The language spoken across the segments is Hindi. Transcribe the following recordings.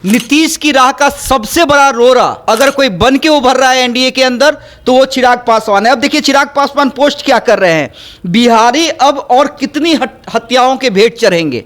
नीतीश की राह का सबसे बड़ा रोरा अगर कोई बन के उभर रहा है एनडीए के अंदर तो वो चिराग पासवान है। अब देखिए चिराग पासवान पोस्ट क्या कर रहे हैं, बिहारी अब और कितनी हत्याओं के भेंट चढ़ेंगे,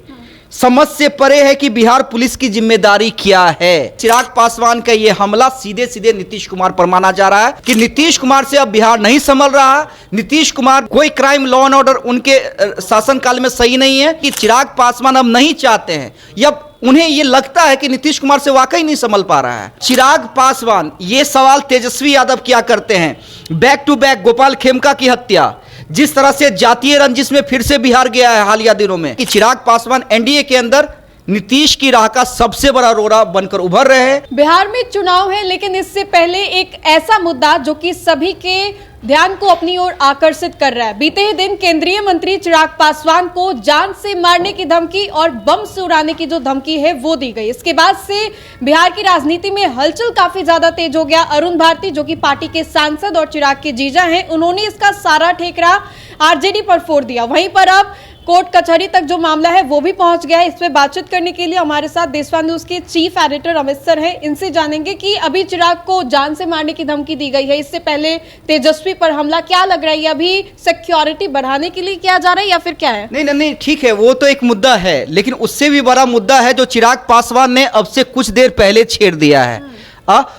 समझ से परे है कि बिहार पुलिस की जिम्मेदारी क्या है। चिराग पासवान का ये हमला सीधे सीधे नीतीश कुमार पर माना जा रहा है कि नीतीश कुमार से अब बिहार नहीं संभल रहा। नीतीश कुमार कोई क्राइम लॉ एंड ऑर्डर उनके शासनकाल में सही नहीं है कि चिराग पासवान अब नहीं चाहते हैं या उन्हें यह लगता है कि नीतीश कुमार से वाकई नहीं संभल पा रहा है। चिराग पासवान ये सवाल तेजस्वी यादव क्या करते हैं, back to back Gopal Khemka की हत्या, जिस तरह से जातीय रंजिश में फिर से बिहार गया है हालिया दिनों में कि चिराग पासवान एनडीए के अंदर नीतीश की राह का सबसे बड़ा रोरा बनकर उभर रहे हैं। बिहार में चुनाव है, लेकिन इससे पहले एक ऐसा मुद्दा जो कि सभी के ध्यान को अपनी ओर आकर्षित कर रहा है। बीते ही दिन केंद्रीय मंत्री चिराग पासवान को जान से मारने की धमकी और बम से उड़ाने की जो धमकी है वो दी गई। इसके बाद से बिहार की राजनीति में हलचल काफी ज्यादा तेज हो गया। अरुण भारती जो कि पार्टी के सांसद और चिराग के जीजा हैं, उन्होंने इसका सारा ठेकरा आरजेडी पर फोड़ दिया। वहीं पर अब कोर्ट कचहरी तक जो मामला है वो भी पहुंच गया है। इस पे बातचीत करने के लिए हमारे साथ देशवान न्यूज के चीफ एडिटर अमित सर हैं। इनसे जानेंगे कि अभी चिराग को जान से मारने की धमकी दी गई है, इससे पहले तेजस्वी पर हमला, क्या लग रहा है अभी सिक्योरिटी बढ़ाने के लिए किया जा रहा है या फिर क्या है? नहीं, ठीक है, वो तो एक मुद्दा है, लेकिन उससे भी बड़ा मुद्दा है जो चिराग पासवान ने अब से कुछ देर पहले छेड़ दिया है।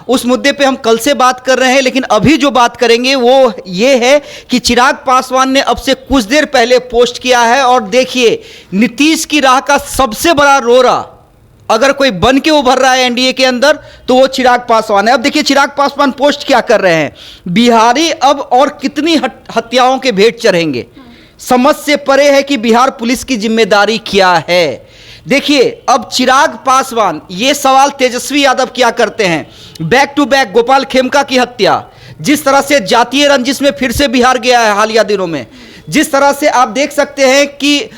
उस मुद्दे पे हम कल से बात कर रहे हैं, लेकिन अभी जो बात करेंगे वो ये है कि चिराग पासवान ने अब से कुछ देर पहले पोस्ट किया है और देखिए नीतीश की राह का सबसे बड़ा रोरा अगर कोई बन के उभर रहा है एनडीए के अंदर तो वो चिराग पासवान है। अब देखिए चिराग पासवान पोस्ट क्या कर रहे हैं, बिहारी अब और कितनी हत्याओं के भेंट चढ़ेंगे, समझ से परे है कि बिहार पुलिस की जिम्मेदारी क्या है। देखिए अब चिराग पासवान ये सवाल तेजस्वी यादव क्या करते हैं, back to back Gopal Khemka की हत्या, जिस तरह से जातीय रंजिश में फिर से बिहार गया है हालिया दिनों में, जिस तरह से आप देख सकते हैं कि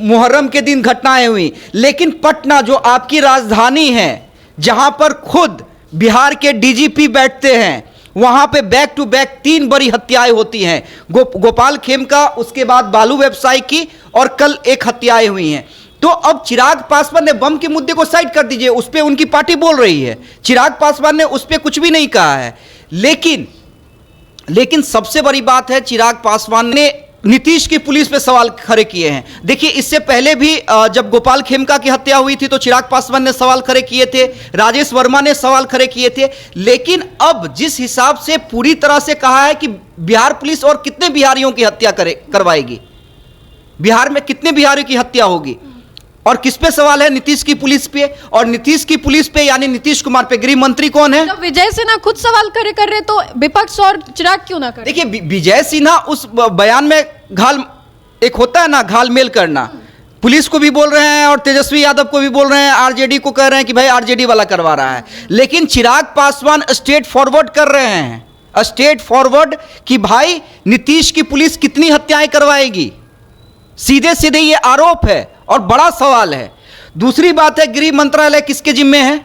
मुहर्रम के दिन घटनाएं हुई, लेकिन पटना जो आपकी राजधानी है जहां पर खुद बिहार के डीजीपी बैठते हैं, वहां पे बैक टू बैक 3 बड़ी हत्याएं होती हैं। गोपाल खेमका, उसके बाद बालू व्यवसायी की और कल एक हत्याएं हुई हैं। तो अब चिराग पासवान ने बम के मुद्दे को साइड कर दीजिए, उस पे उनकी पार्टी बोल रही है, चिराग पासवान ने उस पे कुछ भी नहीं कहा है, लेकिन सबसे बड़ी बात है चिराग पासवान ने नीतीश की पुलिस पे सवाल खड़े किए हैं। देखिए इससे पहले भी जब गोपाल खेमका की हत्या हुई थी तो चिराग पासवान ने सवाल खड़े किए थे, राजेश वर्मा ने सवाल खड़े किए थे, लेकिन अब जिस हिसाब से पूरी तरह से कहा है कि बिहार पुलिस और कितने बिहारियों की हत्या करवाएगी, बिहार में कितने बिहारियों की हत्या होगी, और किस पे सवाल है, नीतीश की पुलिस पे, और नीतीश की पुलिस पे यानी नीतीश कुमार पे गृह मंत्री कौन है? जब विजय सिन्हा खुद सवाल खड़े कर रहे तो विपक्ष और चिराग क्यों ना करे? देखिए विजय सिन्हा उस बयान में एक होता है ना घालमेल करना, पुलिस को भी बोल रहे हैं और तेजस्वी यादव को भी बोल रहे हैं, आरजेडी को कह रहे हैं कि भाई आरजेडी वाला करवा रहा है, लेकिन चिराग पासवान स्ट्रेट फॉरवर्ड कर रहे हैं, स्ट्रेट फॉरवर्ड कि भाई नीतीश की पुलिस कितनी हत्याएं करवाएगी, सीधे सीधे ये आरोप है और बड़ा सवाल है। दूसरी बात है गृह मंत्रालय किसके जिम्मे है?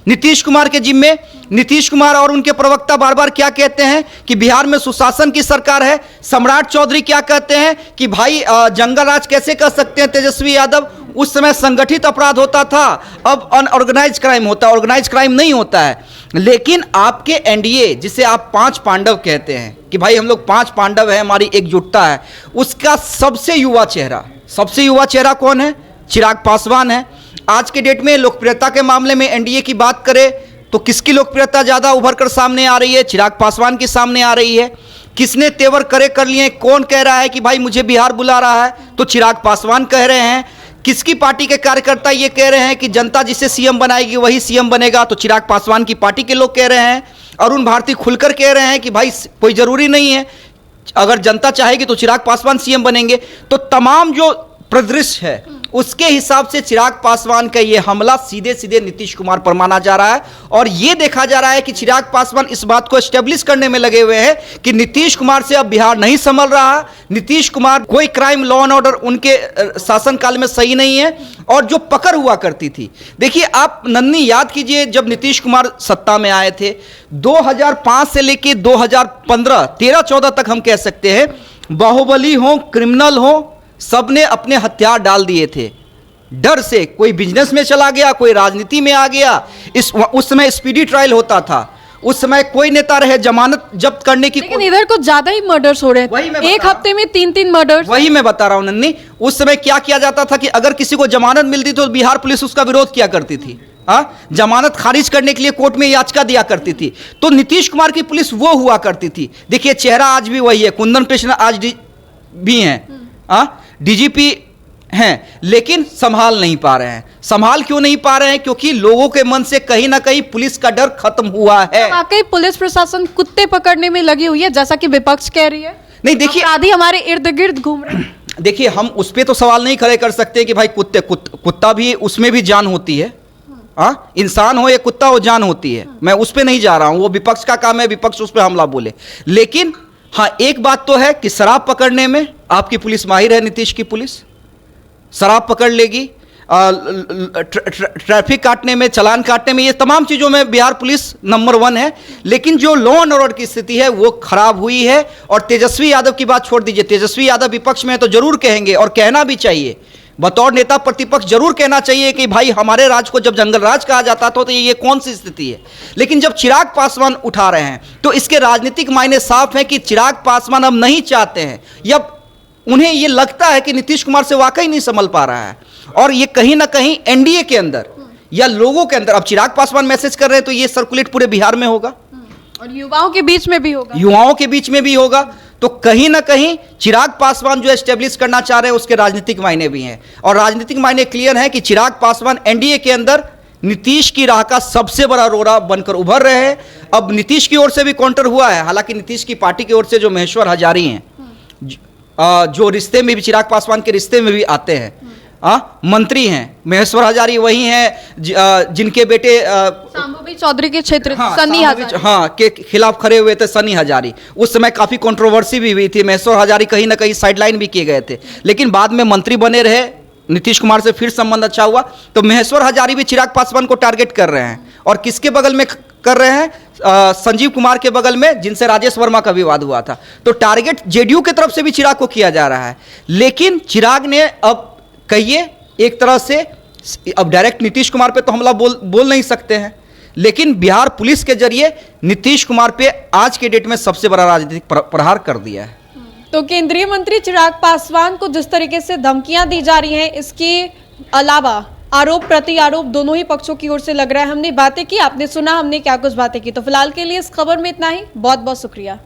नीतीश कुमार के जिम्मे। नीतीश कुमार और उनके प्रवक्ता बार बार क्या कहते हैं कि बिहार में सुशासन की सरकार है। सम्राट चौधरी क्या कहते हैं कि भाई जंगल राज कैसे कर सकते हैं तेजस्वी यादव, उस समय संगठित अपराध होता था, अब अनऑर्गेनाइज क्राइम होता है, ऑर्गेनाइज क्राइम नहीं होता है। लेकिन आपके एनडीए जिसे आप 5 पांडव कहते हैं कि भाई हम लोग 5 पांडव हैं, हमारी एकजुटता है, उसका सबसे युवा चेहरा कौन है? चिराग पासवान है। आज के डेट में लोकप्रियता के मामले में एनडीए की बात करें तो किसकी लोकप्रियता ज्यादा उभर कर सामने आ रही है? चिराग पासवान की सामने आ रही है। किसने तेवर कर लिए? कौन कह रहा है कि भाई मुझे बिहार बुला रहा है? तो चिराग पासवान कह रहे हैं। किसकी पार्टी के कार्यकर्ता ये कह रहे हैं कि जनता जिसे सीएम बनाएगी वही सीएम बनेगा? तो चिराग पासवान की पार्टी के लोग कह रहे हैं। अरुण भारती खुलकर कह रहे हैं कि भाई कोई जरूरी नहीं है, अगर जनता चाहेगी तो चिराग पासवान सीएम बनेंगे। तो तमाम जो परिदृश्य है उसके हिसाब से चिराग पासवान का यह हमला सीधे सीधे नीतीश कुमार पर माना जा रहा है, और यह देखा जा रहा है कि चिराग पासवान इस बात को एस्टेब्लिश करने में लगे हुए हैं कि नीतीश कुमार से अब बिहार नहीं संभल रहा। नीतीश कुमार कोई क्राइम लॉ एंड ऑर्डर उनके शासनकाल में सही नहीं है, और जो पकड़ हुआ करती थी, देखिए आप नन्ही याद कीजिए जब नीतीश कुमार सत्ता में आए थे 2005 से लेके 2015 13-14 तक हम कह सकते हैं, बाहुबली हो, क्रिमिनल हो, सबने अपने हथियार डाल दिए थे। डर से कोई बिजनेस में चला गया, कोई राजनीति में आ गया। उस समय स्पीडी ट्रायल होता था, उस समय कोई नेता रहे जमानत जब्त करने की। लेकिन इधर कुछ ज्यादा ही मर्डर्स हो रहे हैं, एक हफ्ते में 3-3 मर्डर्स। वही मैं बता रहा हूं नन्नी, उस समय क्या किया जाता था कि अगर किसी को जमानत मिलती तो बिहार पुलिस उसका विरोध किया करती थी। जमानत खारिज करने के लिए कोर्ट में याचिका दिया करती थी। तो नीतीश कुमार की पुलिस वो हुआ करती थी। देखिए चेहरा आज भी वही है, कुंदन कृष्ण आज भी हैं, डीजीपी हैं, लेकिन संभाल नहीं पा रहे हैं। संभाल क्यों नहीं पा रहे हैं? क्योंकि लोगों के मन से कहीं ना कहीं पुलिस का डर खत्म हुआ है। वाकई पुलिस प्रशासन कुत्ते पकड़ने में लगी हुई है, जैसा कि विपक्ष कह रही है। नहीं देखिए, अपराधी हमारे इर्द गिर्द घूम रहे हैं। देखिए हम उस पर तो सवाल नहीं खड़े कर सकते कि भाई कुत्ता भी, उसमें भी जान होती है। इंसान हो या कुत्ता हो, जान होती है। मैं उस पर नहीं जा रहा हूं, वो विपक्ष का काम है, विपक्ष उस पर हमला बोले। लेकिन हाँ, एक बात तो है कि शराब पकड़ने में आपकी पुलिस माहिर है। नीतीश की पुलिस शराब पकड़ लेगी, ट्रैफिक काटने में, चालान काटने में, ये तमाम चीज़ों में बिहार पुलिस नंबर 1 है। लेकिन जो लॉ एंड ऑर्डर की स्थिति है वो खराब हुई है। और तेजस्वी यादव की बात छोड़ दीजिए, तेजस्वी यादव विपक्ष में है तो जरूर कहेंगे, और कहना भी चाहिए, बतौर नेता प्रतिपक्ष जरूर कहना चाहिए कि भाई हमारे राज को जब जंगल राज कहा जाता था तो ये कौन सी स्थिति है। लेकिन जब चिराग पासवान उठा रहे हैं तो इसके राजनीतिक मायने साफ है कि चिराग पासवान अब नहीं चाहते हैं, या उन्हें ये लगता है कि नीतीश कुमार से वाकई नहीं संभल पा रहा है। और ये कहीं ना कहीं एनडीए के अंदर या लोगों के अंदर, अब चिराग पासवान मैसेज कर रहे हैं तो ये सर्कुलेट पूरे बिहार में होगा और युवाओं के बीच में भी होगा, युवाओं के बीच में भी होगा। तो कहीं ना कहीं चिराग पासवान जो एस्टेब्लिश करना चाह रहे हैं उसके राजनीतिक मायने भी हैं। और राजनीतिक मायने क्लियर है कि चिराग पासवान एनडीए के अंदर नीतीश की राह का सबसे बड़ा रोड़ा बनकर उभर रहे हैं। अब नीतीश की ओर से भी काउंटर हुआ है, हालांकि नीतीश की पार्टी की ओर से जो महेश्वर हजारी हैं, जो रिश्ते में भी चिराग पासवान के रिश्ते में भी आते हैं, मंत्री हैं महेश्वर हजारी, वही हैं जिनके बेटे सांबोबी चौधरी के क्षेत्र सनी हजारी के खिलाफ खड़े हुए थे। सनी हजारी उस समय काफी कंट्रोवर्सी भी हुई थी, महेश्वर हजारी कहीं ना कहीं साइडलाइन भी किए गए थे, लेकिन बाद में मंत्री बने रहे, नीतीश कुमार से फिर संबंध अच्छा हुआ। तो महेश्वर हजारी भी चिराग पासवान को टारगेट कर रहे हैं। और किसके बगल में कर रहे हैं? संजीव कुमार के बगल में, जिनसे राजेश वर्मा का विवाद हुआ था। तो टारगेट जेडीयू की तरफ से भी चिराग को किया जा रहा है। लेकिन चिराग ने अब कहिए एक तरह से, अब डायरेक्ट नीतीश कुमार पे तो हमला बोल नहीं सकते हैं, लेकिन बिहार पुलिस के जरिए नीतीश कुमार पे आज के डेट में सबसे बड़ा राजनीतिक प्रहार कर दिया है। तो केंद्रीय मंत्री चिराग पासवान को जिस तरीके से धमकियां दी जा रही हैं, इसके अलावा आरोप प्रति आरोप दोनों ही पक्षों की ओर से लग रहा है। हमने बातें की, आपने सुना हमने क्या कुछ बातें की। तो फिलहाल के लिए इस खबर में इतना ही। बहुत बहुत शुक्रिया।